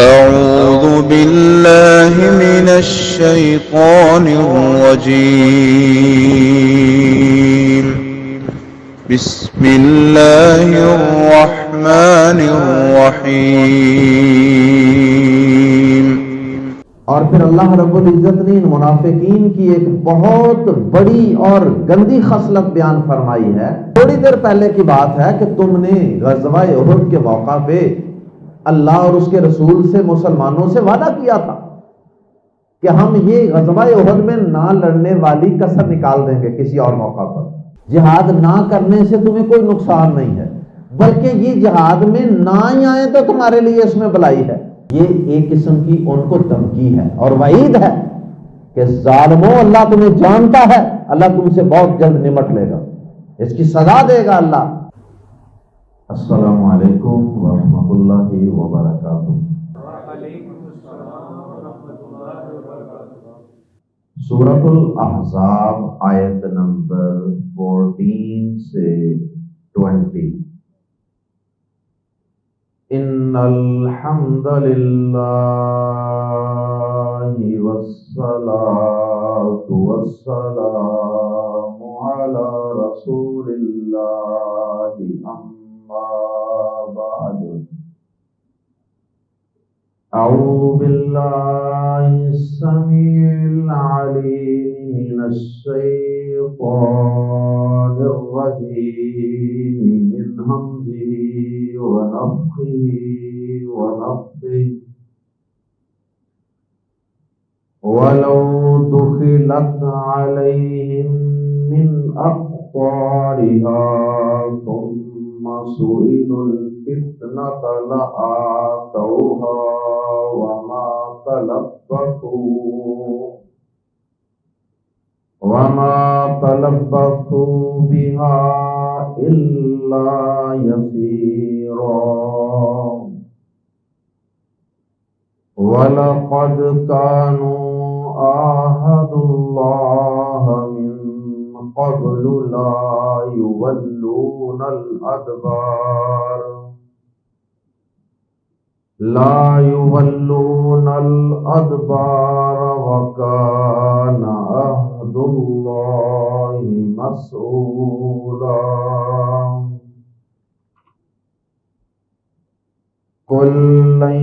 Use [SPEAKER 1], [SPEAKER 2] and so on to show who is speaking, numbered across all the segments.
[SPEAKER 1] أعوذ بالله من الشيطان الرجيم. بسم الله الرحمن الرحيم.
[SPEAKER 2] اور پھر اللہ رب العزت نے ان منافقین کی ایک بہت بڑی اور گندی خصلت بیان فرمائی ہے. تھوڑی دیر پہلے کی بات ہے کہ تم نے غزوہ احد کے موقع پہ اللہ اور اس کے رسول سے مسلمانوں سے وعدہ کیا تھا کہ ہم یہ غزوہ احد میں نہ لڑنے والی کسر نکال دیں گے. کسی اور موقع پر جہاد نہ کرنے سے تمہیں کوئی نقصان نہیں ہے، بلکہ یہ جہاد میں نہ ہی آئے تو تمہارے لیے اس میں بلائی ہے. یہ ایک قسم کی ان کو دھمکی ہے اور وعید ہے کہ ظالموں، اللہ تمہیں جانتا ہے، اللہ تم سے بہت جلد نمٹ لے گا، اس کی سزا دے گا اللہ. السلام علیکم ورحمۃ اللہ وبرکاتہ. سورۃ الاحزاب آیت نمبر 14 سے 20. ان الحمد للہ والصلاة والسلام علی رسول اللہ اما بعد. اعوذ باللہ السمیع العلیم من الشیطان الرجیم من ہمزہ ونفخہ ونفثہ. وَلَوْ دُخِلَتْ عَلَيْهِمْ مِنْ أَقْطَارِهَا ثُمَّ سُئِلُوا الْفِتْنَةَ لَآتَوْهَا وَمَا تَلَبَّثُوا بِهَا إِلَّا يَسِيرًا. وَلَقَدْ كَانُوا عَاهَدُوا اللَّهَ مِنْ قَبْلُ لَا يُوَلُّونَ الْأَدْبَارَ وَكَانَ عَهْدُ اللَّهِ مَسْئُولًا. قُل لَّن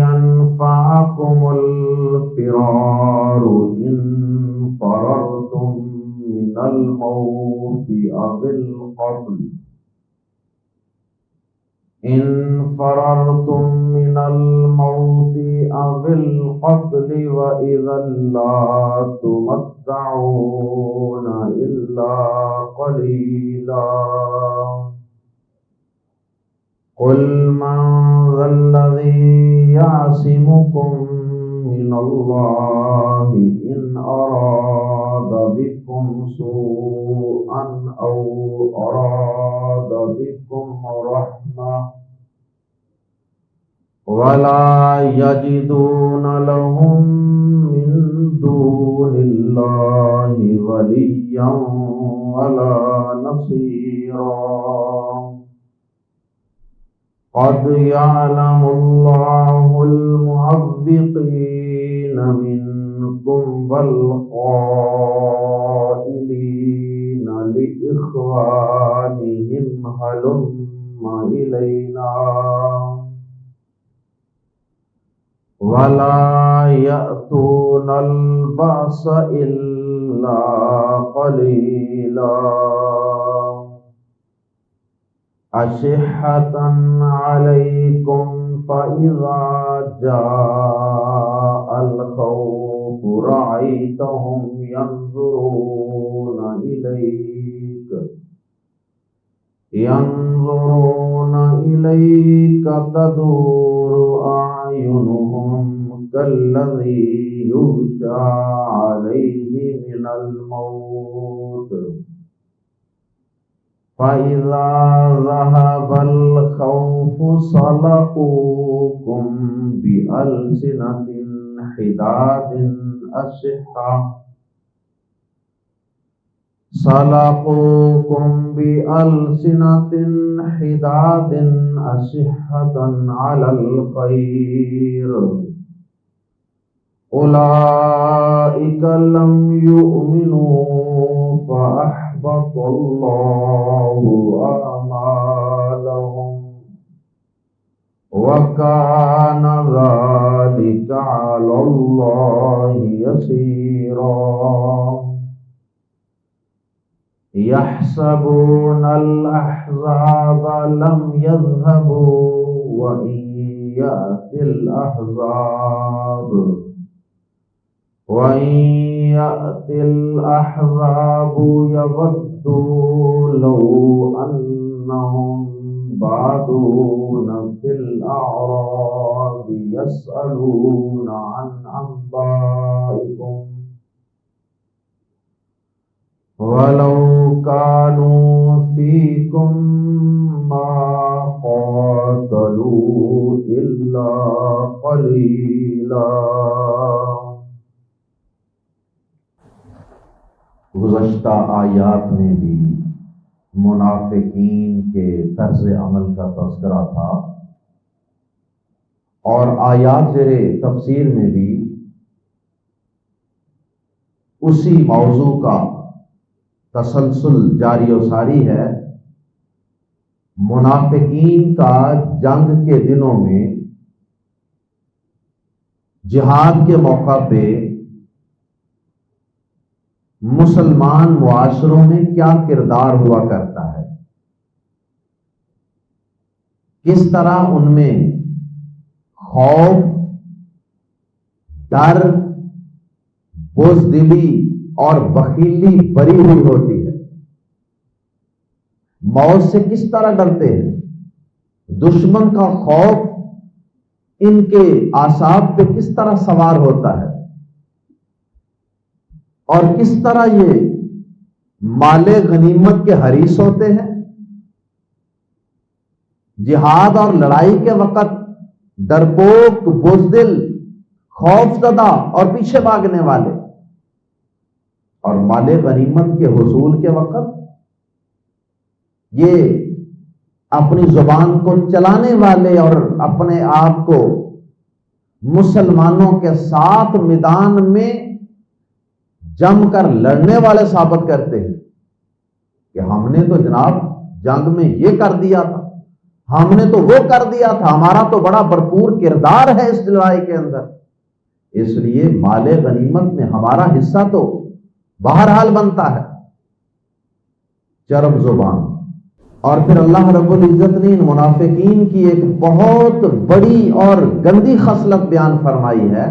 [SPEAKER 2] يَنفَعَكُمُ الْفِرَارُ إِن فَرَرْتُم مِّنَ الْمَوْتِ أَوِ الْقَتْلِ وَإِذًا لَّا تُمَتَّعُونَ إِلَّا قَلِيلًا. قُلْ مَنْ ذَا الَّذِي يَعْصِمُكُمْ مِنَ اللَّهِ إِنْ أَرَادَ بِكُمْ سُوءًا أَوْ أَرَادَ بِكُمْ رَحْمَةً وَلَا يَجِدُونَ لَهُم مِّن دُونِ اللَّهِ وَلِيًّا وَلَا نَصِيرًا. قَدْ يَعْلَمُ اللَّهُ الْمُعَوِّقِينَ مِنكُمْ وَالْقَائِلِينَ لِإِخْوَانِهِمْ هَلُمَّ إِلَيْنَا وَلَا يَأْتُونَ الْبَأْسَ إِلَّا قَلِيلًا. أَشِحَّةً عَلَيْكُمْ فَإِذَا جَاءَ الْخَوْفُ رَأَيْتَهُمْ يَنظُرُونَ إِلَيْكَ تَدُورُ أَعْيُنُهُمْ كَالَّذِي يُغْشَى عَلَيْهِ مِنَ الْمَوْتِ فَإِذَا ذَهَبَ الْخَوْفُ صَلَقُوكُمْ بِأَلْسِنَةٍ حِدَادٍ أَشِحَّةٍ سلقوكم بألسنة حداد أشحة على الخير أولئك لم يؤمنوا فأحبط الله أعمالهم وكان ذلك على الله يسيرا يحسبون الأحزاب لم يذهبوا وإن يأتي الأحزاب يودوا لو أنهم بادون في الأعراب يسألون عن أنبائكم ولو كانوا فيكم ما قاتلوا إلا قليلا۔ گزشتہ آیات میں بھی منافقین کے طرز عمل کا تذکرہ تھا، اور آیات زیر تفسیر میں بھی اسی موضوع کا تسلسل جاری و ساری ہے۔ منافقین کا جنگ کے دنوں میں جہاد کے موقع پہ مسلمان معاشروں میں کیا کردار ہوا کرتا ہے، کس طرح ان میں خوف، ڈر، بزدلی اور بخیلی بری ہوئی ہوتی ہے، موت سے کس طرح ڈرتے ہیں، دشمن کا خوف ان کے اعصاب پہ کس طرح سوار ہوتا ہے، اور کس طرح یہ مال غنیمت کے حریص ہوتے ہیں۔ جہاد اور لڑائی کے وقت ڈرپوک، بزدل، خوف زدہ اور پیچھے بھاگنے والے، اور مال غنیمت کے حصول کے وقت یہ اپنی زبان کو چلانے والے اور اپنے آپ کو مسلمانوں کے ساتھ میدان میں جم کر لڑنے والے ثابت کرتے ہیں کہ ہم نے تو جناب جنگ میں یہ کر دیا تھا، ہم نے تو وہ کر دیا تھا، ہمارا تو بڑا بھرپور کردار ہے اس لڑائی کے اندر، اس لیے مال غنیمت میں ہمارا حصہ تو بہرحال بنتا ہے۔ چرب زبان۔ اور پھر اللہ رب العزت نے ان منافقین کی ایک بہت بڑی اور گندی خصلت بیان فرمائی ہے۔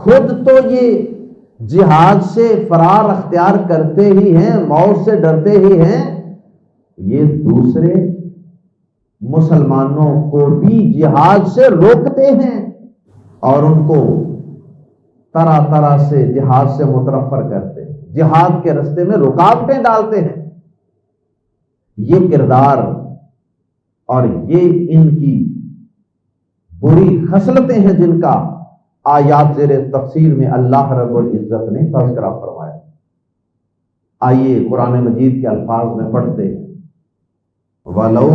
[SPEAKER 2] خود تو یہ جہاد سے فرار اختیار کرتے ہی ہیں، موت سے ڈرتے ہی ہیں، یہ دوسرے مسلمانوں کو بھی جہاد سے روکتے ہیں اور ان کو طرح طرح سے جہاد سے متنفر کرتے ہیں، جہاد کے راستے میں رکاوٹیں ڈالتے ہیں۔ یہ کردار اور یہ ان کی بری خصلتیں ہیں جن کا آیات زیر تفسیر میں اللہ رب العزت نے تذکرہ فرمایا۔ آئیے قرآن مجید کے الفاظ میں پڑھتے ہیں۔ وَلَوْ،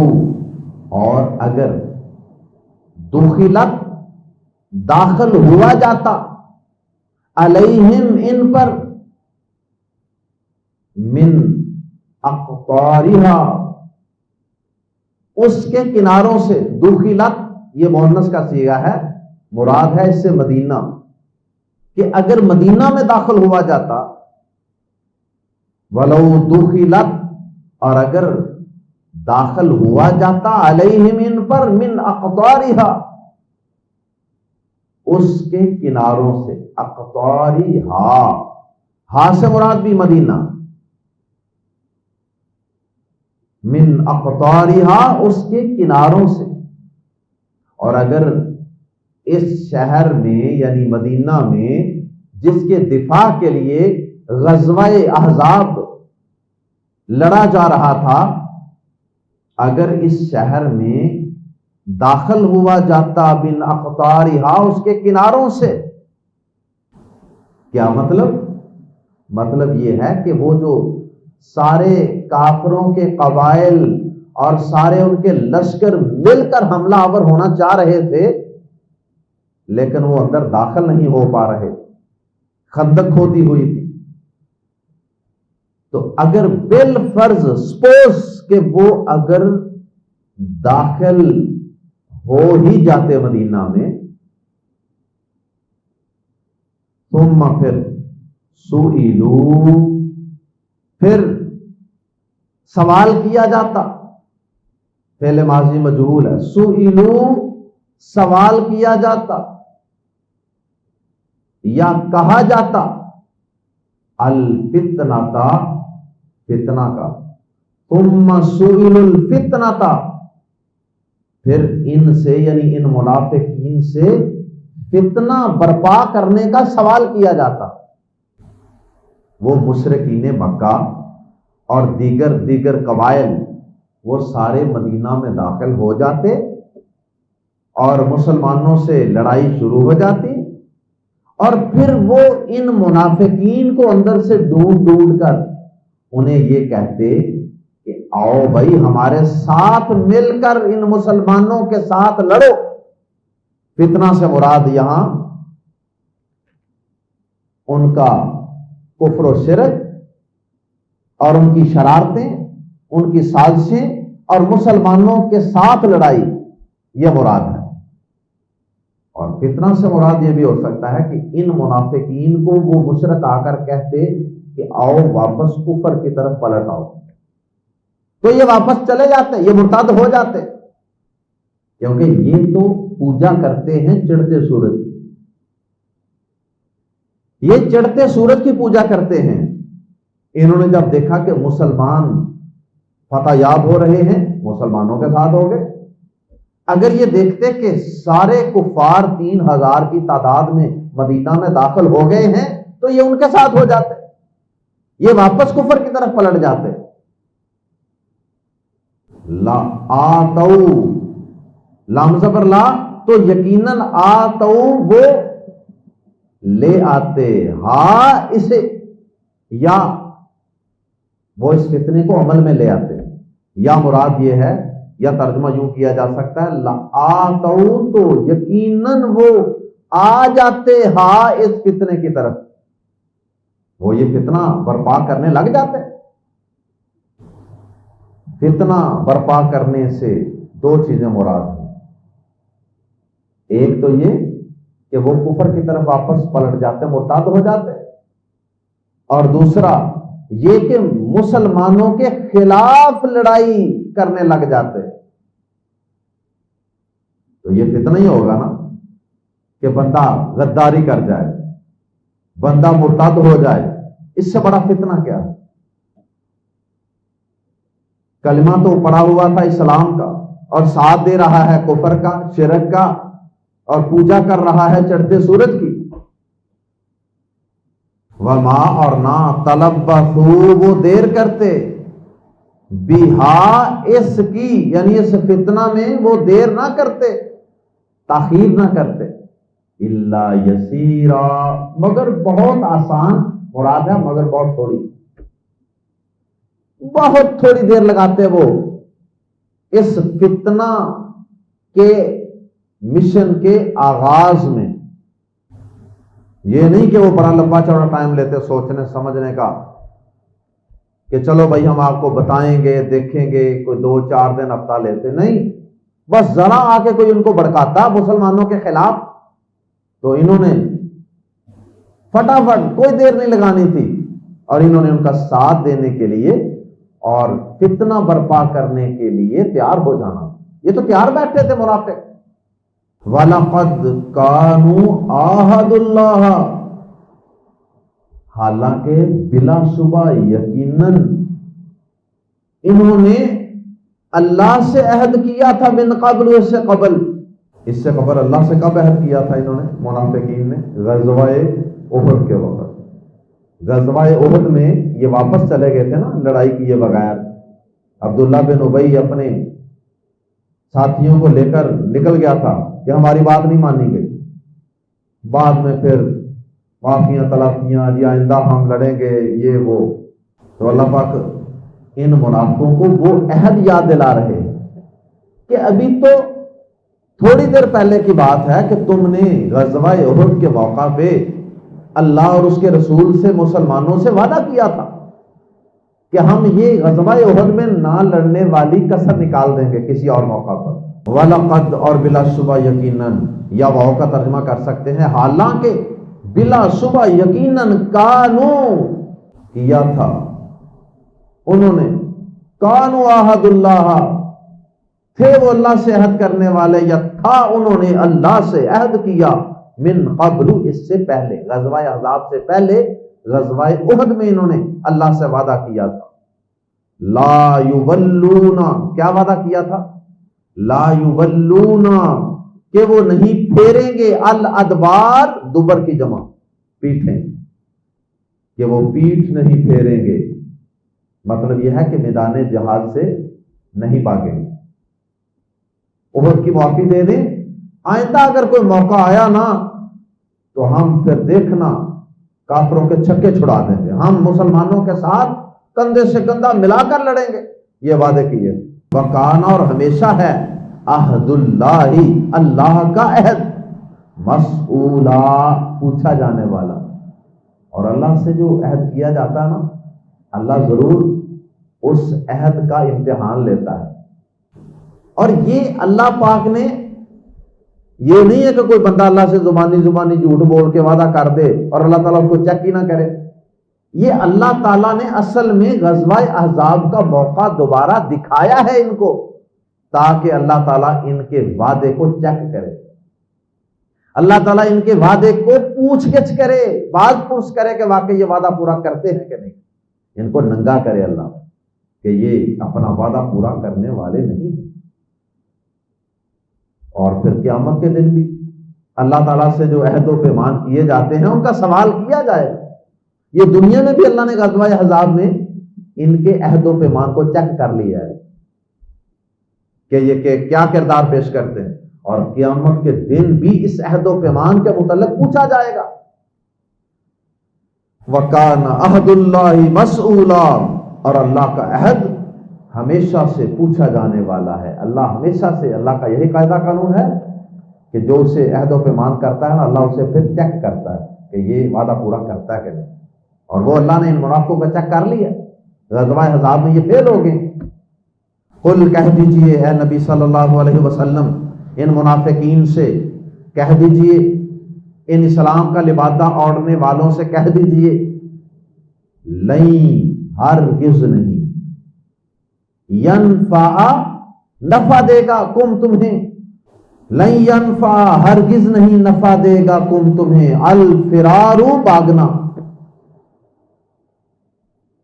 [SPEAKER 2] اور اگر دخلت، داخل ہوا جاتا، علیہم، ان پر، من اقطارہا، اس کے کناروں سے، دخلت یہ مؤنث کا صیغہ ہے، مراد ہے اس سے مدینہ، کہ اگر مدینہ میں داخل ہوا جاتا، ولو دخلت، اور اگر داخل ہوا جاتا، علیہم، ان پر، من اقطارہا، اس کے کناروں سے، اقطارہا، ہا سے مراد بھی مدینہ، من اقطارہا، اس کے کناروں سے، اور اگر اس شہر میں یعنی مدینہ میں جس کے دفاع کے لیے غزوہ احزاب لڑا جا رہا تھا، اگر اس شہر میں داخل ہوا جاتا، بن اقطارہا، اس کے کناروں سے، کیا مطلب یہ ہے کہ وہ جو سارے کافروں کے قبائل اور سارے ان کے لشکر مل کر حملہ آور ہونا چاہ رہے تھے، لیکن وہ اندر داخل نہیں ہو پا رہے، خندق کھودی ہوئی تھی۔ تو اگر بالفرض سپوز کہ وہ اگر داخل ہو ہی جاتے مدینہ میں، ثم پھر سئلوا، پھر سوال کیا جاتا، فعل ماضی مجہول ہے، سئلوا سوال کیا جاتا یا کہا جاتا، الفتنہ فتنہ کا، ثم سئلوا الفتنہ، پھر ان سے یعنی ان منافقین سے فتنہ برپا کرنے کا سوال کیا جاتا۔ وہ مشرکین مکہ اور دیگر قبائل وہ سارے مدینہ میں داخل ہو جاتے اور مسلمانوں سے لڑائی شروع ہو جاتی، اور پھر وہ ان منافقین کو اندر سے ڈھونڈ کر انہیں یہ کہتے کہ آؤ بھائی ہمارے ساتھ مل کر ان مسلمانوں کے ساتھ لڑو۔ فتنہ سے مراد یہاں ان کا کفر و شرک اور ان کی شرارتیں، ان کی سازشیں اور مسلمانوں کے ساتھ لڑائی، یہ مراد ہے۔ اور فتنہ سے مراد یہ بھی ہو سکتا ہے کہ ان منافقین کو وہ مشرک آ کر کہتے کہ آؤ واپس کفر کی طرف پلٹ آؤ، تو یہ واپس چلے جاتے، یہ مرتد ہو جاتے، کیونکہ یہ تو پوجا کرتے ہیں چڑھتے سورج کی، یہ چڑھتے سورج کی پوجا کرتے ہیں۔ انہوں نے جب دیکھا کہ مسلمان فتح یاب ہو رہے ہیں، مسلمانوں کے ساتھ ہو گئے۔ اگر یہ دیکھتے کہ سارے کفار 3000 کی تعداد میں مدینہ میں داخل ہو گئے ہیں تو یہ ان کے ساتھ ہو جاتے، یہ واپس کفر کی طرف پلٹ جاتے۔ لا آتو، لام زبر لا، تو یقیناً آتو وہ لے آتے، ہاں اسے، یا وہ اس فتنے کو عمل میں لے آتے، یا مراد یہ ہے، یا ترجمہ یوں کیا جا سکتا ہے لا آتو، تو یقیناً وہ آ جاتے ہاں اس فتنے کی طرف، وہ یہ فتنہ برپا کرنے لگ جاتے۔ فتنہ برپا کرنے سے دو چیزیں مراد ہیں، ایک تو یہ کہ وہ کفر کی طرف واپس پلٹ جاتے، مرتد ہو جاتے، اور دوسرا یہ کہ مسلمانوں کے خلاف لڑائی کرنے لگ جاتے۔ تو یہ فتنہ ہی ہوگا نا کہ بندہ غداری کر جائے، بندہ مرتد ہو جائے، اس سے بڑا فتنہ کیا ہے؟ کلمہ تو پڑا ہوا تھا اسلام کا اور ساتھ دے رہا ہے کفر کا، شرک کا، اور پوجا کر رہا ہے چڑھتے سورج کی۔ وما، اور نہ، تلبثوا، وہ دیر کرتے، بہا، اس کی، یعنی اس فتنہ میں وہ دیر نہ کرتے، تاخیر نہ کرتے، الا یسیرا، مگر بہت آسان مراد ہے، مگر بہت تھوڑی دیر لگاتے وہ اس فتنہ کے مشن کے آغاز میں۔ یہ نہیں کہ وہ بڑا لمبا چوڑا ٹائم لیتے سوچنے سمجھنے کا کہ چلو بھائی ہم آپ کو بتائیں گے، دیکھیں گے، کوئی 2-4 دن ہفتہ لیتے، نہیں، بس ذرا آ کے کوئی ان کو بھڑکاتا مسلمانوں کے خلاف تو انہوں نے فٹافٹ، کوئی دیر نہیں لگانی تھی، اور انہوں نے ان کا ساتھ دینے کے لیے اور فتنہ برپا کرنے کے لیے تیار ہو جانا۔ یہ تو تیار بیٹھے تھے منافق۔ وَلَقَدْ كَانُوا عَاهَدُ اللَّهِ، حالانکہ بلا شبہ یقیناً انہوں نے اللہ سے عہد کیا تھا، من قبل، اس سے قبل اللہ سے کب عہد کیا تھا انہوں نے، منافقین نے؟ غزوہ احد کے وقت۔ غزوہ احد میں یہ واپس چلے گئے تھے نا لڑائی کیے بغیر۔ عبداللہ بن ابی اپنے ساتھیوں کو لے کر نکل گیا تھا کہ ہماری بات نہیں مانی گئی، بعد میں پھر معافیاں تلافیاں، آئندہ ہم لڑیں گے، یہ وہ، تو اللہ پاک ان منافقوں کو وہ عہد یاد دلا رہے ہیں کہ ابھی تو تھوڑی دیر پہلے کی بات ہے کہ تم نے غزوہ احد کے موقع پہ اللہ اور اس کے رسول سے مسلمانوں سے وعدہ کیا تھا کہ ہم یہ غزوہ احد میں نہ لڑنے والی کسر نکال دیں گے کسی اور موقع پر۔ وَلَقَدْ اور بلا شبہ یقیناً، یا واؤ کا ترجمہ کر سکتے ہیں حالانکہ، بلا شبہ یقیناً، کانو کیا تھا انہوں نے، کانو عہد اللہ تھے وہ اللہ سے عہد کرنے والے، یا تھا انہوں نے اللہ سے عہد کیا، من قبل اس سے پہلے، غزوہ احزاب سے پہلے غزوہ احد میں انہوں نے اللہ سے وعدہ کیا تھا۔ لا یولون، کیا وعدہ کیا تھا؟ لا یولون، کہ وہ نہیں پھیریں گے، الادبار دبر کی جمع پیٹھیں، کہ وہ پیٹھ نہیں پھیریں گے، مطلب یہ ہے کہ میدان جہاد سے نہیں بھاگیں گے۔ احد کی معافی دے دیں، آئندہ اگر کوئی موقع آیا نا تو ہم پھر دیکھنا کافروں کے چھکے چھڑا دیں گے، ہم مسلمانوں کے ساتھ کندھے سے کندھا ملا کر لڑیں گے، یہ وعدے کیے۔ وکانا، اور ہمیشہ ہے، عہد اللہ، اللہ کا عہد، مسئولا، پوچھا جانے والا۔ اور اللہ سے جو عہد کیا جاتا ہے نا، اللہ ضرور اس عہد کا امتحان لیتا ہے۔ اور یہ اللہ پاک نے، یہ نہیں ہے کہ کوئی بندہ اللہ سے زبانی جھوٹ بول کے وعدہ کر دے اور اللہ تعالیٰ اس کو چیک ہی نہ کرے۔ یہ اللہ تعالیٰ نے اصل میں غزوہ احزاب کا موقع دوبارہ دکھایا ہے ان کو، تاکہ اللہ تعالیٰ ان کے وعدے کو چیک کرے، اللہ تعالیٰ ان کے وعدے کو پوچھ گچھ کرے، باز پرس کرے کہ واقعی یہ وعدہ پورا کرتے ہیں کہ نہیں، ان کو ننگا کرے اللہ کہ یہ اپنا وعدہ پورا کرنے والے نہیں ہیں۔ اور پھر قیامت کے دن بھی اللہ تعالیٰ سے جو عہد و پیمان کیے جاتے ہیں ان کا سوال کیا جائے گا۔ یہ دنیا میں بھی اللہ نے غزوہ احزاب میں ان کے عہد و پیمان کو چیک کر لیا ہے کہ یہ کیا کردار پیش کرتے ہیں، اور قیامت کے دن بھی اس عہد و پیمان کے متعلق پوچھا جائے گا۔ وَكَانَ عَهْدُ اللَّهِ مَسْئُولًا، اور اللہ کا عہد ہمیشہ سے پوچھا جانے والا ہے۔ اللہ ہمیشہ سے، اللہ کا یہی قاعدہ قانون ہے کہ جو اسے عہد و پیمان کرتا ہے نا، اللہ اسے پھر چیک کرتا ہے کہ یہ وعدہ پورا کرتا ہے کہ نہیں، اور وہ اللہ نے ان منافقوں کا چیک کر لیا، غزوہ احزاب میں یہ فیل ہو گئے۔ قل، کہہ دیجئے اے نبی صلی اللہ علیہ وسلم ان منافقین سے، کہہ دیجئے ان اسلام کا لبادہ اوڑھنے والوں سے کہہ دیجئے، نہیں، ہرگز نہیں، ینفع، نفع دے گا کم تمہیں، لن ینفع، ہرگز نہیں نفع دے گا کم تمہیں، الفرار، بھاگنا،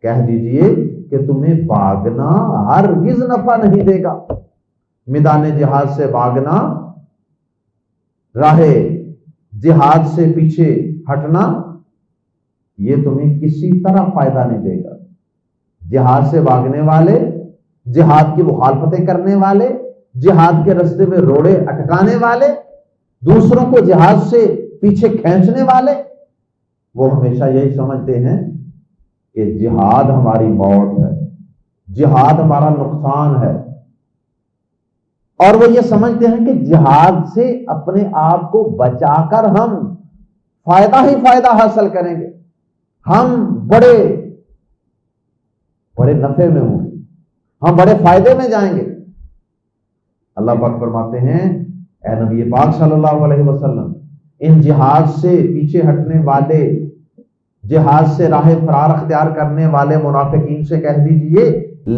[SPEAKER 2] کہہ دیجئے کہ تمہیں بھاگنا ہرگز نفع نہیں دے گا، میدان جہاد سے بھاگنا، راہ جہاد سے پیچھے ہٹنا، یہ تمہیں کسی طرح فائدہ نہیں دے گا۔ جہاد سے بھاگنے والے، جہاد کی مخالفتیں کرنے والے، جہاد کے راستے میں روڑے اٹکانے والے، دوسروں کو جہاد سے پیچھے کھینچنے والے، وہ ہمیشہ یہی سمجھتے ہیں کہ جہاد ہماری موت ہے، جہاد ہمارا نقصان ہے، اور وہ یہ سمجھتے ہیں کہ جہاد سے اپنے آپ کو بچا کر ہم فائدہ ہی فائدہ حاصل کریں گے، ہم بڑے نفع میں ہوں گے، ہم بڑے فائدے میں جائیں گے۔ اللہ پاک فرماتے ہیں اے نبی پاک صلی اللہ علیہ وسلم، ان جہاد سے پیچھے ہٹنے والے، جہاد سے راہ فرار اختیار کرنے والے منافقین سے کہہ دیجئے،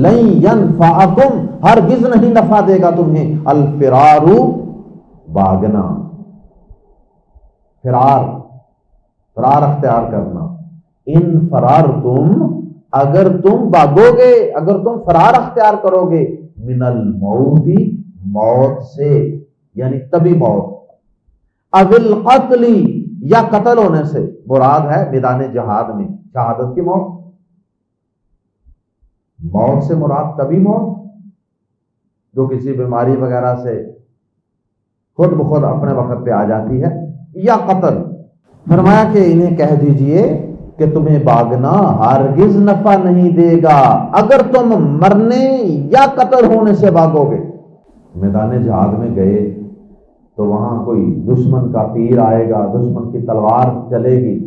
[SPEAKER 2] لن ینفعکم، ہرگز نہیں نفع دے گا تمہیں، الفرار، بھاگنا، فرار اختیار کرنا، ان فرارتم، اگر تم بھاگو گے، اگر تم فرار اختیار کرو گے، من الموت، موت سے، یعنی طبی موت، او القتل، یا قتل ہونے سے، مراد ہے میدان جہاد میں شہادت کی موت، موت سے مراد طبی موت جو کسی بیماری وغیرہ سے خود بخود اپنے وقت پہ آ جاتی ہے، یا قتل۔ فرمایا کہ انہیں کہہ دیجئے کہ تمہیں بھاگنا ہرگز نفع نہیں دے گا اگر تم مرنے یا قتل ہونے سے بھاگو گے۔ میدان جہاد میں گئے تو وہاں کوئی دشمن کا تیر آئے گا، دشمن کی تلوار چلے گی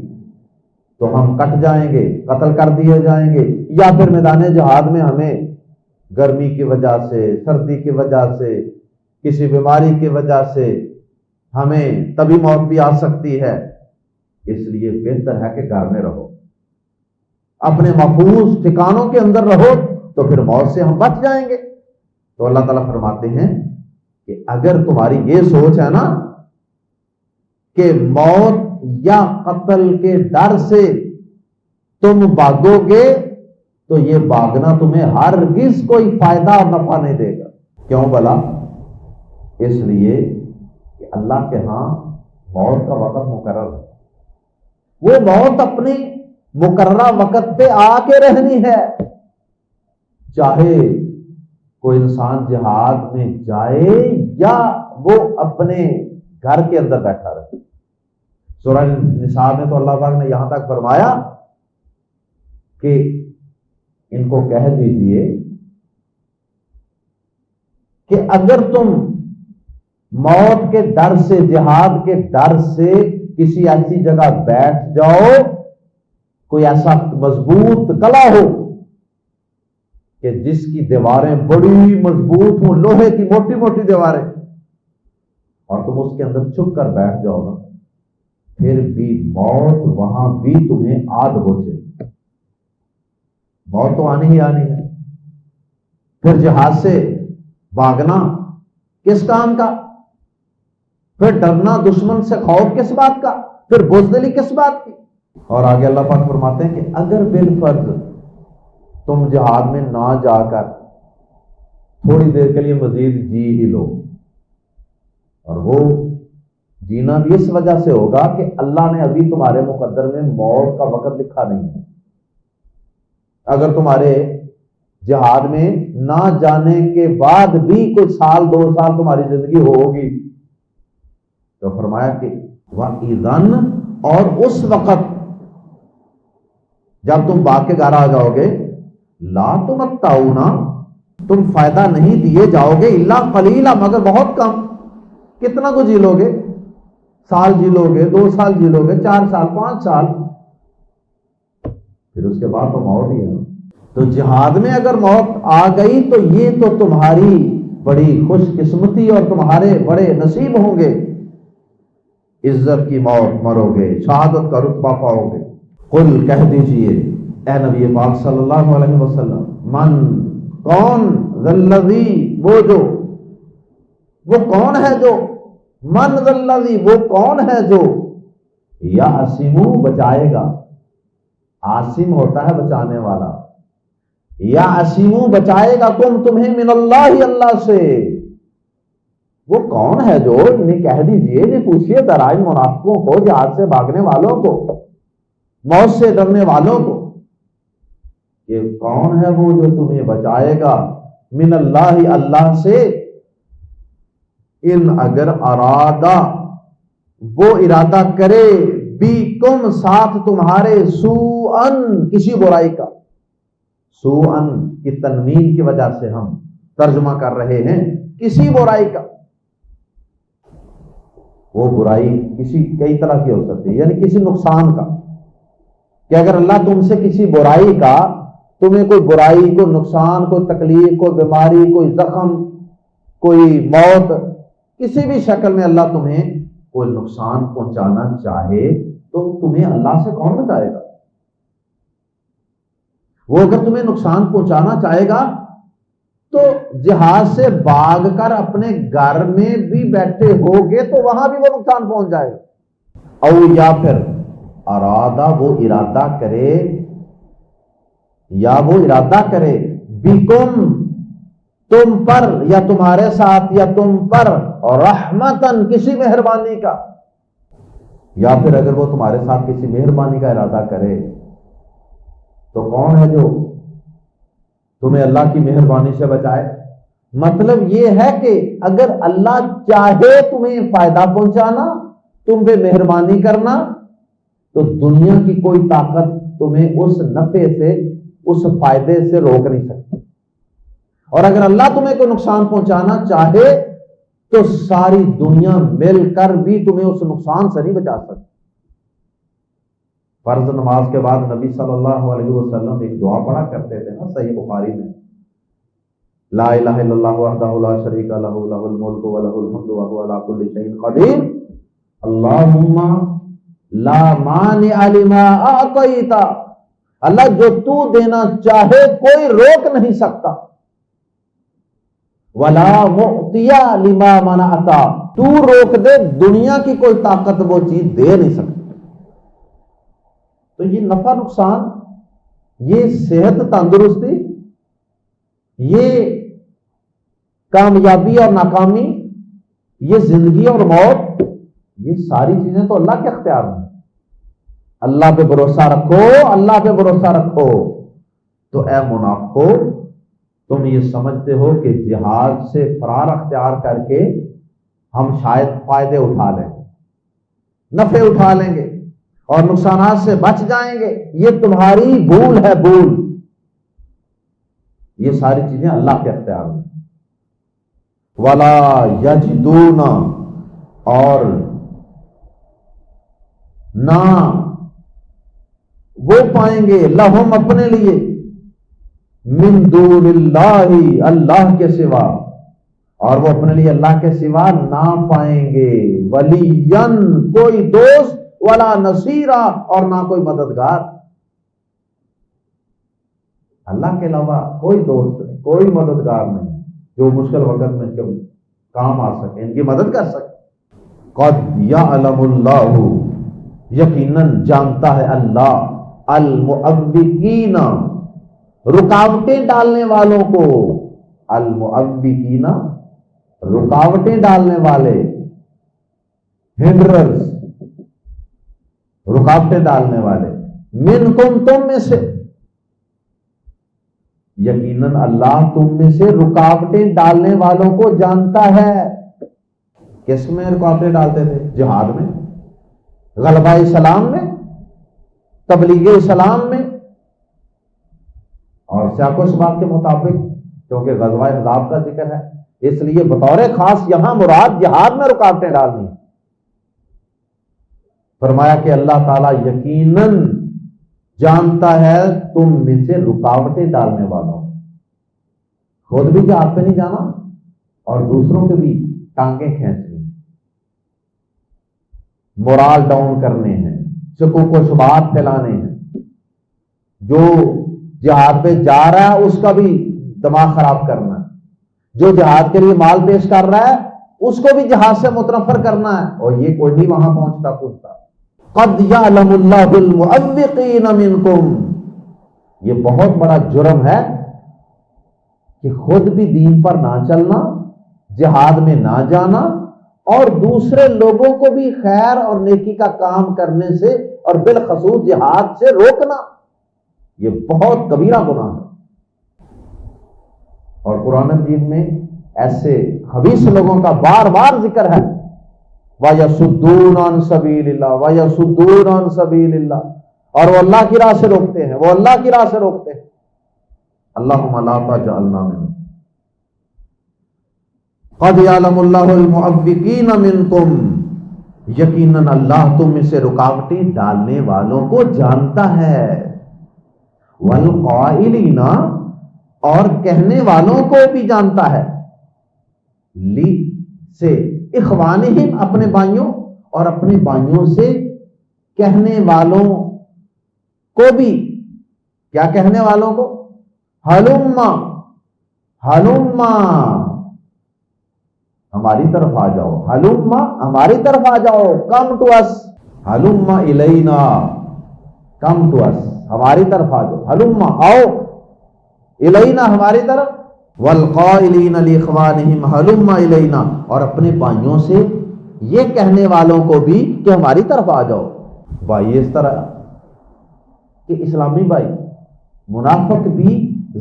[SPEAKER 2] تو ہم کٹ جائیں گے، قتل کر دیے جائیں گے، یا پھر میدان جہاد میں ہمیں گرمی کی وجہ سے، سردی کی وجہ سے، کسی بیماری کی وجہ سے ہمیں طبی موت بھی آ سکتی ہے، اس لیے بہتر ہے کہ گھر میں رہو، اپنے محفوظ ٹھکانوں کے اندر رہو تو پھر موت سے ہم بچ جائیں گے۔ تو اللہ تعالیٰ فرماتے ہیں کہ اگر تمہاری یہ سوچ ہے نا کہ موت یا قتل کے ڈر سے تم بھاگو گے تو یہ بھاگنا تمہیں ہرگز کوئی فائدہ اور نفع نہیں دے گا۔ کیوں بلا؟ اس لیے کہ اللہ کے ہاں موت کا وقت مقرر ہے، وہ موت اپنی مقررہ وقت پہ آ کے رہنی ہے، چاہے کوئی انسان جہاد میں جائے یا وہ اپنے گھر کے اندر بیٹھا رہے۔ سورہ نساء میں تو اللہ پاک نے یہاں تک فرمایا کہ ان کو کہہ دیجئے کہ اگر تم موت کے ڈر سے، جہاد کے ڈر سے کسی ایسی جگہ بیٹھ جاؤ، کوئی ایسا مضبوط قلعہ ہو کہ جس کی دیواریں بڑی مضبوط ہوں، لوہے کی موٹی موٹی دیواریں، اور تم اس کے اندر چھپ کر بیٹھ جاؤ نا، پھر بھی موت وہاں بھی تمہیں آد پہنچے، موت تو آنی ہی آنی ہے۔ پھر جہاد سے بھاگنا کس کام کا؟ پھر ڈرنا دشمن سے خوف کس بات کا؟ پھر بزدلی کس بات کی؟ اور آگے اللہ پاک فرماتے ہیں کہ اگر بالفرض تم جہاد میں نہ جا کر تھوڑی دیر کے لیے مزید جی ہی لو، اور وہ جینا بھی اس وجہ سے ہوگا کہ اللہ نے ابھی تمہارے مقدر میں موت کا وقت لکھا نہیں ہے، اگر تمہارے جہاد میں نہ جانے کے بعد بھی کچھ سال 2 سال تمہاری زندگی ہوگی تو فرمایا کہ وَإِذَنْ، اور اس وقت جب تم باغ کے گھر آ جاؤ گے، لا تمتعون، تم فائدہ نہیں دیے جاؤ گے، الا قلیلا، مگر بہت کم۔ کتنا کو جی لو گے؟ سال جی لو گے، 2 سال جی لو گے، 4 سال، 5 سال، پھر اس کے بعد تو موت ہی ہے۔ تو جہاد میں اگر موت آ گئی تو یہ تو تمہاری بڑی خوش قسمتی اور تمہارے بڑے نصیب ہوں گے، عزت کی موت مرو گے، شہادت کا رتبہ پاؤ گے۔ قل، کہہ دیجئے اے نبی پاک صلی اللہ علیہ وسلم، من، کون، ذلذی، وہ کون ہے جو، من ذلذی، وہ کون ہے جو، یعصم، بچائے گا، عاصم ہوتا ہے بچانے والا، یعصم، بچائے گا تمہیں، من اللہ، اللہ سے، وہ کون ہے جو، انہیں کہہ دیجئے، انہیں پوچھئے درائج منافقوں کو، جہاد سے بھاگنے والوں کو، موت سے ڈرنے والوں کو، کہ کون ہے وہ جو تمہیں بچائے گا، من اللہ، اللہ سے، ان اگر ارادہ، وہ ارادہ کرے، بیکم، ساتھ تمہارے، سوءن، کسی برائی کا، سوءن کی تنوین کی وجہ سے ہم ترجمہ کر رہے ہیں کسی برائی کا۔ وہ برائی کئی طرح کی ہو سکتی ہے، یعنی کسی نقصان کا، کہ اگر اللہ تم سے کسی برائی کا، تمہیں کوئی برائی، کوئی نقصان، کوئی تکلیف، کوئی بیماری، کوئی زخم، کوئی موت، کسی بھی شکل میں اللہ تمہیں کوئی نقصان پہنچانا چاہے تو تمہیں اللہ سے کون بچائے گا؟ وہ اگر تمہیں نقصان پہنچانا چاہے گا تو جہاد سے بھاگ کر اپنے گھر میں بھی بیٹھے ہوگے تو وہاں بھی وہ نقصان پہنچ جائے گا۔ او یا پھر ارادہ، وہ ارادہ کرے، یا وہ ارادہ کرے، بیکم، تم پر، یا تمہارے ساتھ، یا تم پر، رحمتن، کسی مہربانی کا، یا پھر اگر وہ تمہارے ساتھ کسی مہربانی کا ارادہ کرے تو کون ہے جو تمہیں اللہ کی مہربانی سے بچائے؟ مطلب یہ ہے کہ اگر اللہ چاہے تمہیں فائدہ پہنچانا، تم پہ مہربانی کرنا، تو دنیا کی کوئی طاقت تمہیں اس نفع سے، اس فائدے سے روک نہیں سکتی، اور اگر اللہ تمہیں کوئی نقصان پہنچانا چاہے تو ساری دنیا مل کر بھی تمہیں اس نقصان سے نہیں بچا سکتی۔ فرض نماز کے بعد نبی صلی اللہ علیہ وسلم ایک دعا پڑھا کرتے تھے نا، صحیح بخاری میں، لا الہ الا اللہ وحدہ لا شریک لہ لہ الملک ولہ الحمد وہو علی کل شیء قدیر، اللہم لا مانع لما اعطیت، اللہ جو تو دینا چاہے کوئی روک نہیں سکتا، ولا معطی لما منعت، تو روک دے دنیا کی کوئی طاقت وہ چیز دے نہیں سکتی۔ تو یہ نفع نقصان، یہ صحت تندرستی، یہ کامیابی اور ناکامی، یہ زندگی اور موت، یہ ساری چیزیں تو اللہ کے اختیار میں۔ اللہ پہ بھروسہ رکھو، اللہ پہ بھروسہ رکھو۔ تو اے منافقو، تم یہ سمجھتے ہو کہ جہاد سے فرار اختیار کر کے ہم شاید فائدے اٹھا لیں، نفع اٹھا لیں گے اور نقصانات سے بچ جائیں گے، یہ تمہاری بھول ہے، بھول۔ یہ ساری چیزیں اللہ کے اختیار میں۔ ولا یجدون، اور نہ وہ پائیں گے، لہم اپنے لیے، من دون اللہ، اللہ کے سوا، اور وہ اپنے لیے اللہ کے سوا نہ پائیں گے، ولین، کوئی دوست، ولا نصیرا، اور نہ کوئی مددگار۔ اللہ کے علاوہ کوئی دوست نہیں، کوئی مددگار نہیں جو مشکل وقت میں کام آ سکے، ان کی مدد کر سکے۔ قد یعلم اللہ، یقیناً جانتا ہے اللہ، المعوقین، رکاوٹیں ڈالنے والوں کو، المعوقین، رکاوٹیں ڈالنے والے، ہنڈررز، رکاوٹیں ڈالنے والے، منکم، تم میں سے، یقیناً اللہ تم میں سے رکاوٹیں ڈالنے والوں کو جانتا ہے۔ کس میں رکاوٹیں ڈالتے تھے؟ جہاد میں، غلبہ اسلام میں، تبلیغ اسلام میں، اور سیاق و سباق کے مطابق، کیونکہ غزوہ احزاب کا ذکر ہے اس لیے بطور خاص یہاں مراد جہاد میں رکاوٹیں ڈالنی ہے۔ فرمایا کہ اللہ تعالیٰ یقیناً جانتا ہے تم میں سے رکاوٹیں ڈالنے والوں، خود بھی جہاد پہ نہیں جانا اور دوسروں کے بھی ٹانگیں کھینچنی، مورال ڈاؤن کرنے ہیں، شکوک و شبہات پھیلانے ہیں، جو جہاد پہ جا رہا ہے اس کا بھی دماغ خراب کرنا ہے، جو جہاد کے لیے مال پیش کر رہا ہے اس کو بھی جہاد سے متنفر کرنا ہے، اور یہ کوئی نہیں وہاں پہنچتا۔ قد یعلم اللہ المعوقین منکم، یہ بہت بڑا جرم ہے کہ خود بھی دین پر نہ چلنا، جہاد میں نہ جانا، اور دوسرے لوگوں کو بھی خیر اور نیکی کا کام کرنے سے اور بالخصوص جہاد سے روکنا، یہ بہت کبیرہ گناہ ہے۔ اور قرآن مجید میں ایسے خبیث لوگوں کا بار بار ذکر ہے، وَيَصُدُّونَ عَن سَبِيلِ اللَّهِ وَيَصُدُّونَ عَن سَبِيلِ اللَّهِ، اور وہ اللہ کی راہ سے روکتے ہیں، وہ اللہ کی راہ سے روکتے ہیں۔ اللہم لا تجعلنا منهم۔ قد یعلم اللہ المعوقین منکم، یقیناً اللہ تم میں سے رکاوٹیں ڈالنے والوں کو جانتا ہے، والقائلین، اور کہنے والوں کو بھی جانتا ہے، لی سے اخوانہم، اپنے بھائیوں، اور اپنے بھائیوں سے کہنے والوں کو بھی، کیا کہنے والوں کو؟ ہلما، ہلما، ہماری طرف آ جاؤ، ہلما، ہماری طرف آ جاؤ، come to us, Halma Elena, come to اس، ہماری طرف آ جاؤ، ہلما، آؤ، الینا، ہماری طرف، والقائلین لاخوانہم ہلما الینا، اور اپنے بھائیوں سے یہ کہنے والوں کو بھی کہ ہماری طرف آ جاؤ۔ بھائی اس طرح کہ اسلامی بھائی، منافق بھی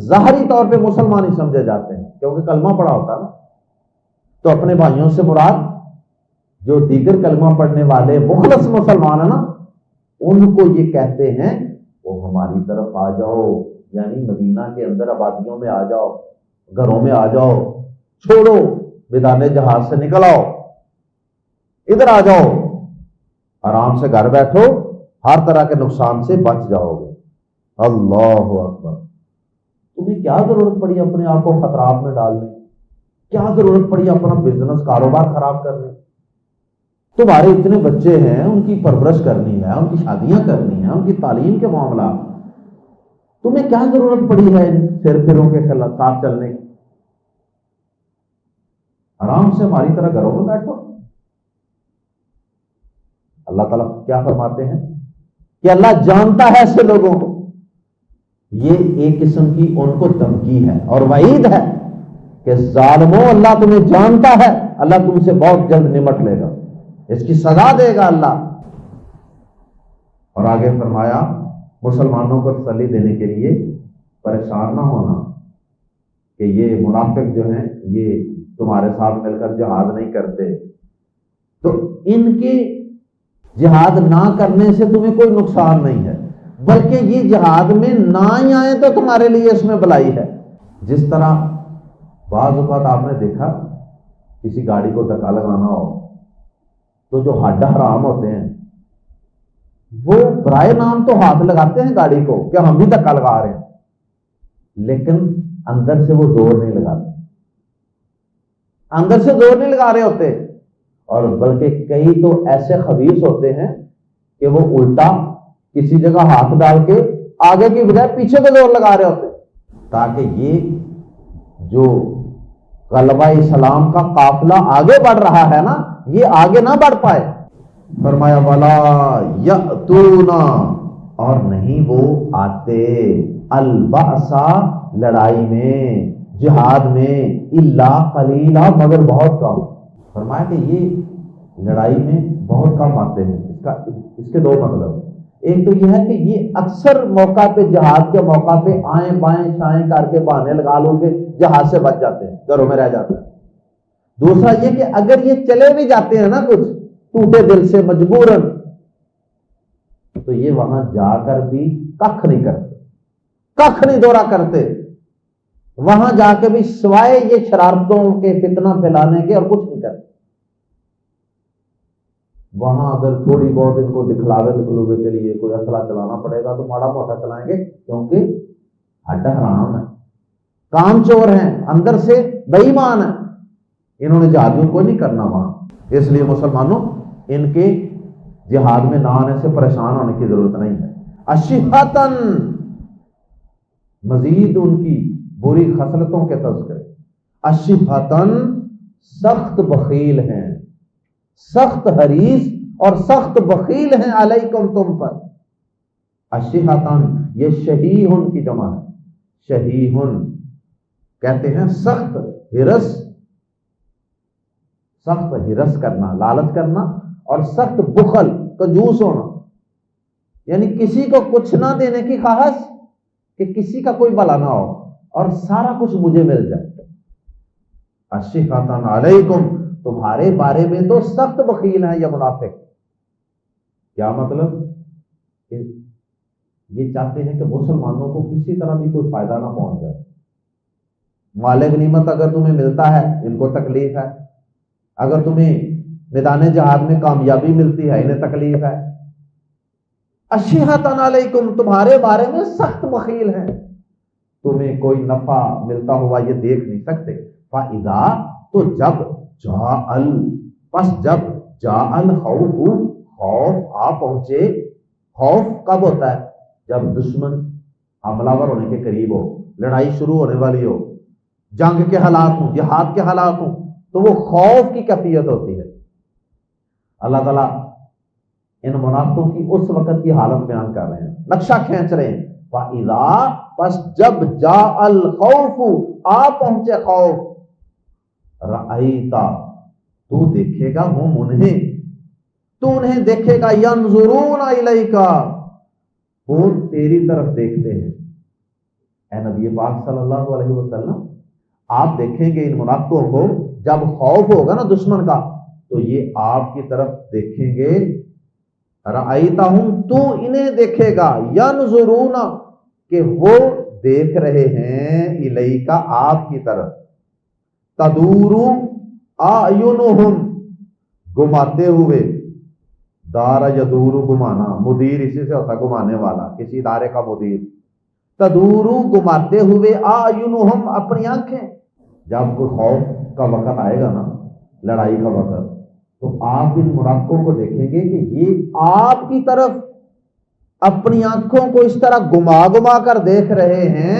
[SPEAKER 2] ظاہری طور پہ مسلمان ہی سمجھے جاتے ہیں کیونکہ کلمہ پڑھا ہوتا ہے نا، تو اپنے بھائیوں سے مراد جو دیگر کلمہ پڑھنے والے مخلص مسلمان ہیں نا، ان کو یہ کہتے ہیں تو ہماری طرف آ جاؤ، یعنی مدینہ کے اندر آبادیوں میں آ جاؤ، گھروں میں آ جاؤ، چھوڑو میدان جہاد سے، نکل آؤ، ادھر آ جاؤ، آرام سے گھر بیٹھو، ہر طرح کے نقصان سے بچ جاؤ گے۔ اللہ اکبر! تمہیں کیا ضرورت پڑی اپنے آپ کو خطرات میں ڈالنے؟ کیا ضرورت پڑی اپنا بزنس کاروبار خراب کرنے؟ تمہارے اتنے بچے ہیں، ان کی پرورش کرنی ہے، ان کی شادیاں کرنی ہیں، ان کی تعلیم کے معاملات، تمہیں کیا ضرورت پڑی ہے ان سیر پھروں کے ساتھ چلنے کی؟ آرام سے ہماری طرح گھروں میں بیٹھو۔ اللہ تعالیٰ کیا فرماتے ہیں کہ اللہ جانتا ہے ایسے لوگوں کو، یہ ایک قسم کی ان کو دھمکی ہے اور وعید ہے کہ ظالموں، اللہ تمہیں جانتا ہے، اللہ تم سے بہت جلد نمٹ لے گا، اس کی سزا دے گا اللہ۔ اور آگے فرمایا مسلمانوں کو تسلی دینے کے لیے پریشان نہ ہونا کہ یہ منافق جو ہیں یہ تمہارے ساتھ مل کر جہاد نہیں کرتے، تو ان کے جہاد نہ کرنے سے تمہیں کوئی نقصان نہیں ہے، بلکہ یہ جہاد میں نہ ہی آئے تو تمہارے لیے اس میں بھلائی ہے۔ جس طرح بعض اوقات آپ نے دیکھا کسی گاڑی کو دھکا لگانا ہو تو جو ہڈ حرام ہوتے ہیں وہ برائے نام تو ہاتھ لگاتے ہیں گاڑی کو کہ ہم بھی دھکا لگا رہے ہیں، لیکن اندر سے وہ زور نہیں لگاتے، اندر سے زور نہیں لگا رہے ہوتے، اور بلکہ کئی تو ایسے خبیث ہوتے ہیں کہ وہ الٹا کسی جگہ ہاتھ ڈال کے آگے کی بجائے پیچھے کو زور لگا رہے ہوتے تاکہ یہ جو غلبہ اسلام کا قافلہ آگے بڑھ رہا ہے نا، یہ آگے نہ بڑھ پائے۔ فرمایا ولا یأتونا، اور نہیں وہ آتے، البأسا، لڑائی میں، جہاد میں، الا قلیلا، مگر بہت کم۔ فرمایا کہ یہ لڑائی میں بہت کم آتے ہیں۔ اس کے دو مطلب، ایک تو یہ ہے کہ یہ اکثر موقع پہ، جہاد کے موقع پہ آئیں بائیں چھائیں کر کے بہانے لگا لو گے، جہاد سے بچ جاتے ہیں، گھروں میں رہ جاتے ہیں۔ دوسرا یہ کہ اگر یہ چلے بھی جاتے ہیں نا کچھ ٹوٹے دل سے مجبوراً، تو یہ وہاں جا کر بھی کخ نہیں کرتے، کخ نہیں دورہ کرتے، وہاں جا کے بھی سوائے یہ شرارتوں کے فتنہ پھیلانے کے اور کچھ نہیں کرتے۔ وہاں اگر تھوڑی بہت ان کو دکھلاوے کے لیے کوئی اسلحہ چلانا پڑے گا تو ماڑا موٹا چلائیں گے، کیونکہ ہڈ حرام ہے، کام چور ہیں، اندر سے بے ایمان ہے، انہوں نے جہاد کو نہیں کرنا وہاں۔ اس لیے مسلمانوں ان کے جہاد میں نہ آنے سے پریشان ہونے کی ضرورت نہیں ہے۔ اشحتن، مزید ان کی بری خصلتوں کے تذکرے، اشحتن، سخت بخیل ہیں، سخت حریص اور سخت بخیل ہیں، علیکم، تم پر۔ اشحتن یہ شہیہن کی جمع ہے، شہیہن کہتے ہیں سخت حرص، سخت حرص کرنا، لالچ کرنا، اور سخت بخل، کنجوس ہونا، یعنی کسی کو کچھ نہ دینے کی خواہش کہ کسی کا کوئی بھلا نہ ہو اور سارا کچھ مجھے مل جائے۔ اشحتن علیکم، تمہارے بارے میں تو سخت بخیل ہیں یہ منافق۔ کیا مطلب؟ کہ یہ چاہتے ہیں کہ مسلمانوں کو کسی طرح بھی کوئی فائدہ نہ پہنچ جائے۔ مال غنیمت اگر تمہیں ملتا ہے ان کو تکلیف ہے، اگر تمہیں میدان جہاد میں کامیابی ملتی ہے انہیں تکلیف ہے۔ اشحتن علیکم، تمہارے بارے میں سخت بخیل ہیں، تمہیں کوئی نفع ملتا ہوا یہ دیکھ نہیں سکتے۔ فَإِذَا، تو جب پس جب الخوف، خوف آ پہنچے۔ خوف کب ہوتا ہے؟ جب دشمن حملہ ور ہونے کے قریب ہو، لڑائی شروع ہونے والی ہو، جنگ کے حالات ہوں، جہاد کے حالات ہوں، تو وہ خوف کی کیفیت ہوتی ہے۔ اللہ تعالیٰ ان منافقوں کی اس وقت کی حالت بیان کر رہے ہیں، نقشہ کھینچ رہے ہیں۔ فَإِذَا، پس جب جاء الخوف، آ پہنچے خوف، رأیتا، تو دیکھے گا ہم انہیں، تو انہیں دیکھے گا، ینظرون الیکا، وہ تیری طرف دیکھتے ہیں۔ اے نبی پاک صلی اللہ علیہ وسلم، آپ دیکھیں گے ان منافقوں کو، جب خوف ہوگا نا دشمن کا تو یہ آپ کی طرف دیکھیں گے رأیتہم، تو انہیں دیکھے گا، ینظرون، کہ وہ دیکھ رہے ہیں، الیکا، آپ کی طرف، تدور اعینہم، گھماتے ہوئے، دار یدور، گھمانا، مدیر اسی سے ہوتا ہے گھمانے والا، کسی ادارے کا مدیر، تدور، گھماتے ہوئے، اعینہم، اپنی آنکھیں۔ جب کوئی خوف کا وقت آئے گا نا، لڑائی کا وقت، تو آپ ان منافقوں کو دیکھیں گے کہ یہ آپ کی طرف اپنی آنکھوں کو اس طرح گما گما کر دیکھ رہے ہیں،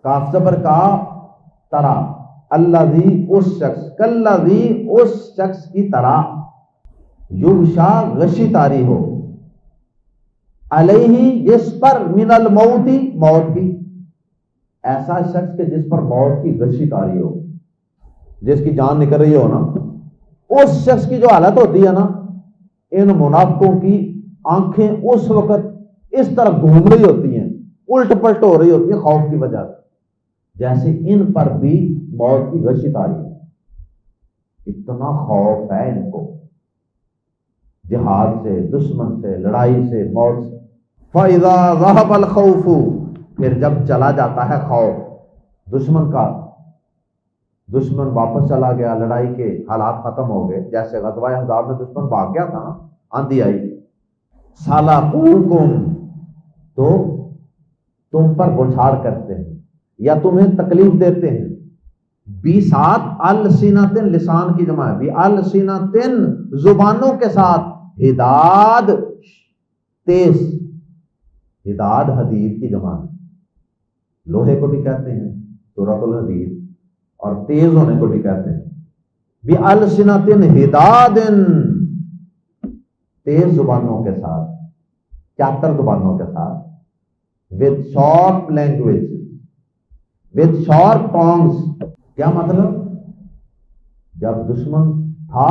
[SPEAKER 2] کاف زبر کا طرح، الذی، اس شخص، کالذی، اس شخص کی طرح، یغشا، غشی طاری ہو، علیہ، جس پر، من الموت، موت کی، ایسا شخص کہ جس پر موت کی غشی طاری ہو، جس کی جان نکل رہی ہو نا، اس شخص کی جو حالت ہوتی ہے نا، ان منافقوں کی آنکھیں اس وقت اس طرح گھوم رہی ہوتی ہیں، الٹ پلٹ ہو رہی ہوتی ہیں خوف کی وجہ سے، جیسے ان پر بھی موت کی غشی طاری ہے۔ اتنا خوف ہے ان کو جہاد سے، دشمن سے، لڑائی سے، موت سے۔ فَإِذَا ذَهَبَ الْخَوْفُ، پھر جب چلا جاتا ہے خوف دشمن کا، دشمن واپس چلا گیا، لڑائی کے حالات ختم ہو گئے، جیسے غزوہ احزاب میں دشمن بھاگ گیا تھا نا، آندھی آئی، سَلَقُوكُمْ، تو تم پر بوچھار کرتے ہیں یا تمہیں تکلیف دیتے ہیں، بِسَاتٍ، السنتن، لسان کی جمع ہے، بِالسنتن، زبانوں کے ساتھ، حداد، تیز، حداد حدید کی جمع ہے، لوہے کو بھی کہتے ہیں سورۃ الحدید، اور تیز ہونے کو بھی کہتے ہیں، بِالسنتن حداد، تیز زبانوں کے ساتھ، چاتر زبانوں کے ساتھ، with sharp language, with sharp tongues۔ کیا مطلب؟ جب دشمن تھا،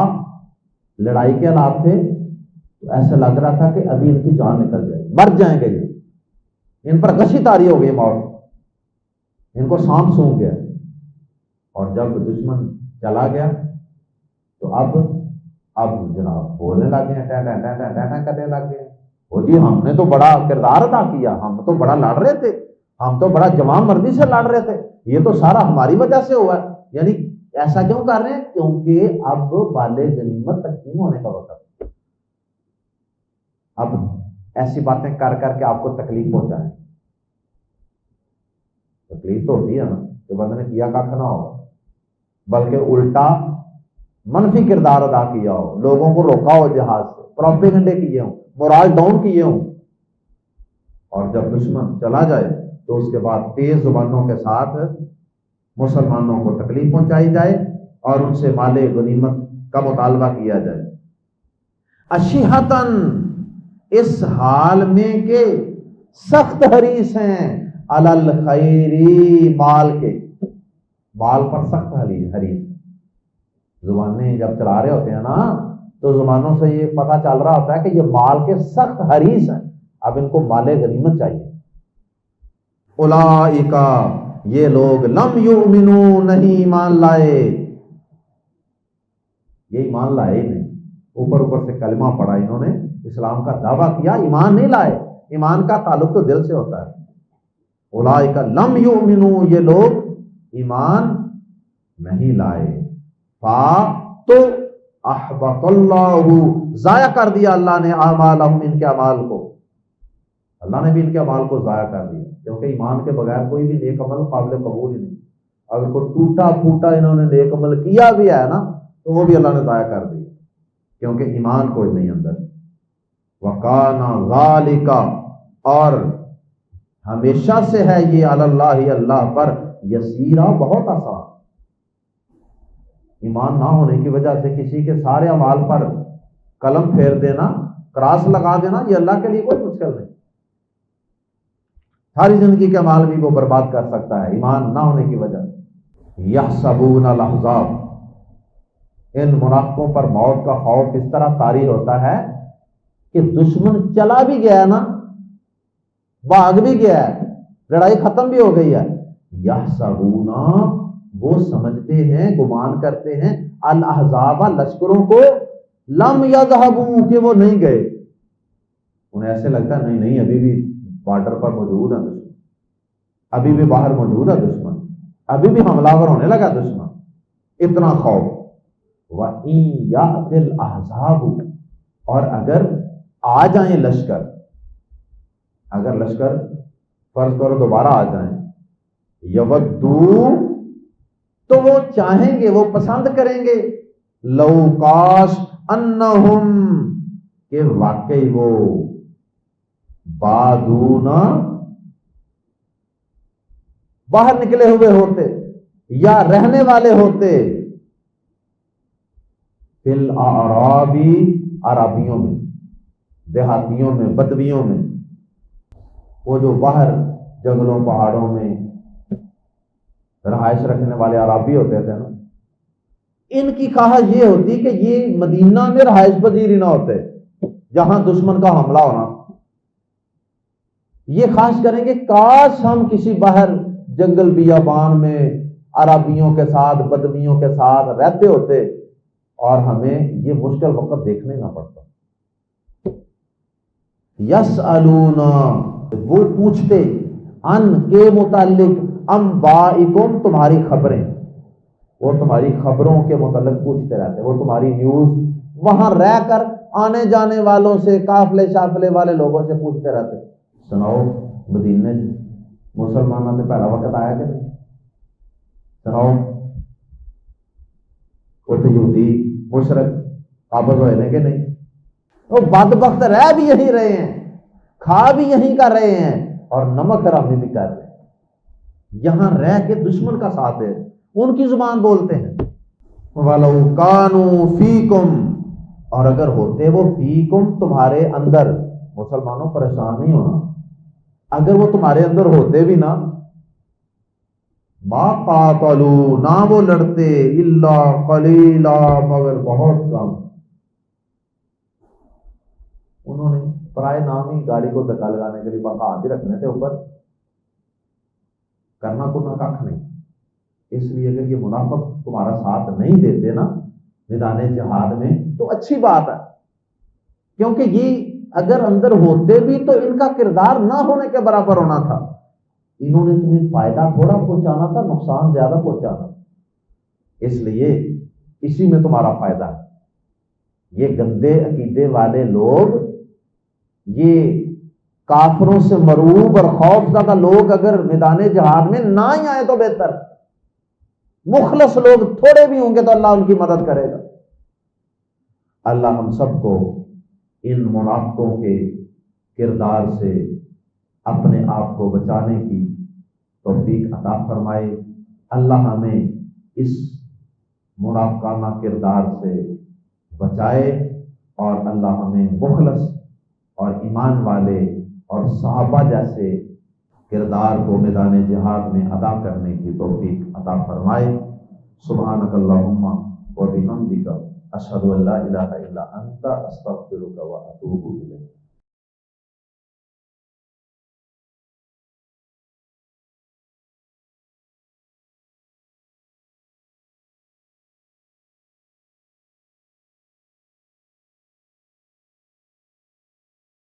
[SPEAKER 2] لڑائی کے حالات تھے، تو ایسا لگ رہا تھا کہ ابھی ان کی جان نکل جائے، مر جائیں گے، یہ ان پر غشی طاری ہو گئی موت، ان کو سانپ سونپ گیا۔ اور جب دشمن چلا گیا تو اب جناب بولنے لگے ہیں، ٹیں کرنے لگے ہیں، وہ جی ہم نے تو بڑا کردار ادا کیا، ہم تو بڑا لڑ رہے تھے، ہم تو بڑا جوان مردی سے لڑ رہے تھے، یہ تو سارا ہماری وجہ سے ہوا ہے۔ یعنی ایسا کیوں کر رہے ہیں؟ کیونکہ اب بالے غنیمت تقسیم ہونے کا وقت ہے، اب ایسی باتیں کر کر کے آپ کو تکلیف پہنچائیں، تکلیف تو ہوتی ہے نا کہ بندے نے کیا کھ نہ ہو، بلکہ الٹا منفی کردار ادا کیا ہو، لوگوں کو روکا ہو جہاد سے، پروپیگنڈے کیے ہوں، مورال ڈاؤن کیے ہوں، اور جب دشمن چلا جائے تو اس کے بعد تیز زبانوں کے ساتھ مسلمانوں کو تکلیف پہنچائی جائے اور ان سے مال غنیمت کا مطالبہ کیا جائے۔ اشیحتن، اس حال میں کہ سخت حریص ہیں، علی الخیر، مال کے، مال پر سخت حریص۔ زبانیں جب چلا رہے ہوتے ہیں نا تو زبانوں سے یہ پتہ چل رہا ہوتا ہے کہ یہ مال کے سخت حریص ہیں، اب ان کو مال غنیمت چاہیے۔ اولئک، یہ لوگ، لم یؤمنوا، نہیں ایمان لائے، یہ ایمان لائے نہیں، اوپر سے کلمہ پڑھا انہوں نے، اسلام کا دعویٰ کیا، ایمان نہیں لائے، ایمان کا تعلق تو دل سے ہوتا ہے۔ اولئک لم یؤمنوا، یہ لوگ ایمان نہیں لائے، تو احبط اللہ، ضائع کر دیا اللہ نے، اعمالہم، ان کے اعمال کو، اللہ نے بھی ان کے اعمال کو ضائع کر دیا، کیونکہ ایمان کے بغیر کوئی بھی نیک عمل قابل قبول ہی نہیں۔ اگر کوئی ٹوٹا پھوٹا انہوں نے نیک عمل کیا بھی ہے نا تو وہ بھی اللہ نے ضائع کر دیا، کیونکہ ایمان کوئی نہیں اندر۔ وَكَانَ ذَلِكَ، اور ہمیشہ سے ہے یہ، علی اللہ، اللہ پر، یسیرا، بہت آسان۔ ایمان نہ ہونے کی وجہ سے کسی کے سارے اعمال پر قلم پھیر دینا، کراس لگا دینا، یہ اللہ کے لیے کوئی مشکل نہیں، ساری زندگی کے اعمال بھی وہ برباد کر سکتا ہے ایمان نہ ہونے کی وجہ سے۔ یحسبون الاحزاب، ان منافقوں پر موت کا خوف اس طرح طاری ہوتا ہے کہ دشمن چلا بھی گیا نا، بھاگ بھی گیا ہے، لڑائی ختم بھی ہو گئی ہے، یحسبون، وہ سمجھتے ہیں، گمان کرتے ہیں، الاحزاب، لشکروں کو، لم یذهبوا کہ وہ نہیں گئے. انہیں ایسے لگتا نہیں نہیں ابھی بھی بارڈر پر موجود ہے دشمن، ابھی بھی باہر موجود ہے دشمن، ابھی بھی حملہ آور ہونے لگا دشمن، اتنا خوف. وَإِن يَأْتِ الْأَحْزَابُ اور اگر آ جائیں لشکر، اگر لشکر فرض کرو دوبارہ آ جائیں، یودو تو وہ چاہیں گے، وہ پسند کریں گے، لو کاش انہم کہ واقعی وہ بادونا باہر نکلے ہوئے ہوتے یا رہنے والے ہوتے، فی الاعرابی عربیوں میں، دیہاتیوں میں، بدویوں میں، وہ جو باہر جنگلوں پہاڑوں میں رہائش رکھنے والے عربی ہوتے تھے نا، ان کی خواہش یہ ہوتی کہ یہ مدینہ میں رہائش پذیر ہی نہ ہوتے جہاں دشمن کا حملہ ہونا. یہ خواہش کریں گے کاش ہم کسی باہر جنگل بیابان میں عربیوں کے ساتھ، بدویوں کے ساتھ رہتے ہوتے اور ہمیں یہ مشکل وقت دیکھنے نہ پڑتا. یسألون وہ پوچھتے، ان کے متعلق، انبائکم تمہاری خبریں، وہ تمہاری خبروں کے متعلق پوچھتے رہتے، وہ تمہاری نیوز وہاں رہ کر آنے جانے والوں سے، قافلے شافلے والے لوگوں سے پوچھتے رہتے، سناؤ مدینے مسلمانوں سے پہلا وقت آیا کہ نہیں، سناؤ وہ یہودی مشرک قابض ہوئے کہ نہیں. وہ بدبخت رہ بھی یہی رہے ہیں، کھا بھی یہیں کا رہے ہیں اور نمک حرامی بھی کر رہے ہیں، یہاں رہ کے دشمن کا ساتھ ہے، ان کی زبان بولتے ہیں. وَلَوْ كَانُوا فِيكُمْ اور اگر ہوتے وہ فیکم تمہارے اندر، مسلمانوں پریشان نہیں ہونا، اگر وہ تمہارے اندر ہوتے بھی نا، ما قاتلوا نہ وہ لڑتے، الا قلیلا مگر بہت کم. انہوں نے پرائے نامی گاڑی کو دھکا لگانے کے لیے ہاتھ ہی رکھنے تھے اوپر، کرنا کچھ نہیں. اس لیے اگر یہ منافق تمہارا ساتھ نہیں دیتے نا میدان جہاد میں تو اچھی بات ہے، کیونکہ یہ اگر اندر ہوتے بھی تو ان کا کردار نہ ہونے کے برابر ہونا تھا. انہوں نے تمہیں فائدہ تھوڑا پہنچانا تھا، نقصان زیادہ پہنچانا، اس لیے اسی میں تمہارا فائدہ ہے. یہ گندے عقیدے والے لوگ، یہ کافروں سے مرعوب اور خوف زدہ لوگ اگر میدان جہاد میں نہ ہی آئے تو بہتر. مخلص لوگ تھوڑے بھی ہوں گے تو اللہ ان کی مدد کرے گا. اللہ ہم سب کو ان منافقوں کے کردار سے اپنے آپ کو بچانے کی توفیق عطا فرمائے. اللہ ہمیں اس منافقانہ کردار سے بچائے اور اللہ ہمیں مخلص اور ایمان والے اور صحابہ جیسے کردار کو میدان جہاد میں ادا کرنے کی توفیق عطا فرمائے. سبحانک اللہم و بحمدک اشہد ان لا الہ الا انت استغفرک و اتوب الیک.